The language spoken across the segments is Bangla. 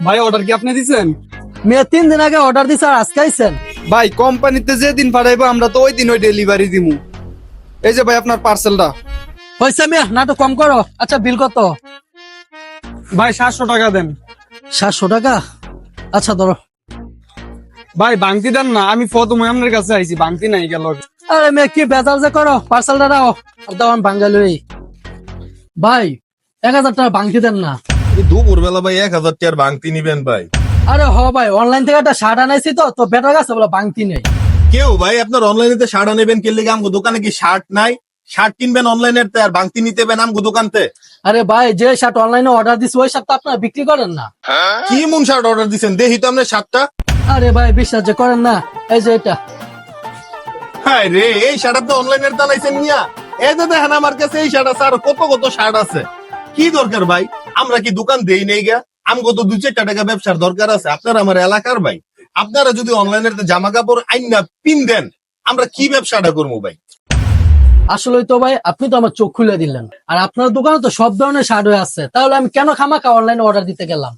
ভাই অর্ডার কি আপনি দিছেন? মেয়ে 3 দিন আগে অর্ডার দিছে আর আজকে আইছেন। ভাই কোম্পানিতে যেদিন পাঠাইবো আমরা তো ওই দিন ওই ডেলিভারি দিমু। এই যে ভাই আপনার পার্সেলটা। হয়েছে মেয়ে, নাটক কম করো। আচ্ছা বিল কত? ভাই 700 টাকা দেন। 700 টাকা? আচ্ছা ধরো। ভাই বাংতি দেন না, আমি প্রথমে আপনার কাছে আইছি, বাংতি নাই গেল। আরে মেয়ে কি বেজাল যে করো, পার্সেলটা দাও আর দাওয়ান বাঙ্গালি। ভাই 1000 টাকা বাংতি দেন না। দুপুর বেলা ভাই 1000 টাকার ভাঙতি নিবেন ভাই? আরে হ ভাই, অনলাইন থেকে একটা শার্ট আনাইছি তো বেটার কাছে বলে বাংতি নেই। কেউ ভাই আপনার অনলাইনে শার্ট নেবেন কে লেগে? আমগো দোকানে কি শার্ট নাই? শার্ট কিনবেন অনলাইনে আর ভাঙতি নিতে হবে আমগো দোকানতে? আরে ভাই যে শার্ট অনলাইনে অর্ডার দিছি ওই শার্ট তো আপনারা বিক্রি করেন না। কি মন শার্ট অর্ডার দিছেন দেখি তো আপনার শার্টটা। আরে ভাই বিশ্বাস যে করেন না, এই যে এটা। হ্যাঁ রে, এই শার্ট আপনি অনলাইনে টানাইছেন মিয়া? এই যে দেখেন আমার কাছে এই শার্ট আছে আর কত কত শার্ট আছে। কি দরকার ভাই? আমরা কি দোকান দেই নেই গা? আমগো তো 2-4 টাকা ব্যবসার দরকার আছে। আপনারা আমার এলাকার ভাই, আপনারা যদি অনলাইনের জামা কাপড় আইনা পিন দেন আমরা কি ব্যবসাটা করবো ভাই? আসলে তো ভাই আপনি তো আমার চোখ খুলে দিলেন, আর আপনার দোকানে তো সব ধরনের শার্ট হয়ে আছে, তাহলে আমি কেন খামাখা অনলাইনে অর্ডার দিতে গেলাম?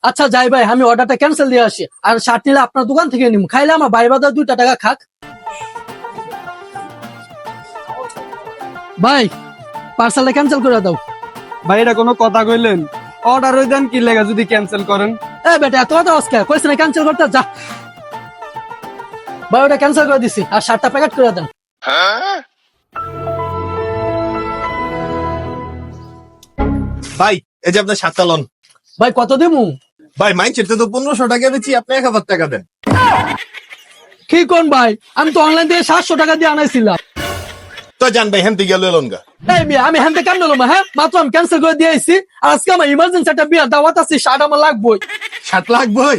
আচ্ছা যাই ভাই, আমি অর্ডারটা ক্যান্সেল দিয়ে আসি, আর শার্ট নিলে আপনার দোকান থেকে নিম, খাইলে আমার ভাই বাদা 2 টাকা খাক। ভাই পার্সেলটা ক্যান্সেল করে দাও। ভাই এটা কোনো কথা কইলেন? অর্ডার ওই দেন কি লেগা যদি ক্যান্সেল করেন? এ বেটা এত কথা আজকে কইছ না ক্যান্সেল করতে, যা ভাই ওটা ক্যান্সেল করে দিছি, আর শার্টটা প্যাকেট করে দেন। ভাই এই যে আপনার শার্টটা লন। ভাই কত দিমু? ভাই মাইন্ডসেট তো 1500 টাকা বেচি, আপনি 1000 টাকা দেন। কি কোন ভাই, আমি তো অনলাইন থেকে 700 টাকা দিয়ে আনাইছিলাম। তো জান ভাই হেমতি গেল এলন গা। এই মিয়া আমি হ্যান্ডে কেন নিলাম? হ্যাঁ মাত্র আমি ক্যান্সেল করে দিয়েছি, আর আজকে আমার ইমার্জেন্সি একটা বিয়ার দাওয়াত আছে, শার্ট আমার লাগবেই। 7 লাখ ভাই,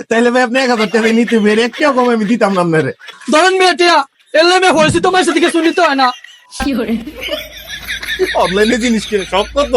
তাইলে ভাই আপনি 1000 টাকা নিতে বের একটাও কম আমি দিতাম না আপনারে। ধরেন মিয়া টিয়া এলে মেয়ে হয়েছি, তোমার সাথে কিছু নিতে হয় না। অনলাইনে জিনিস কিনে সব কত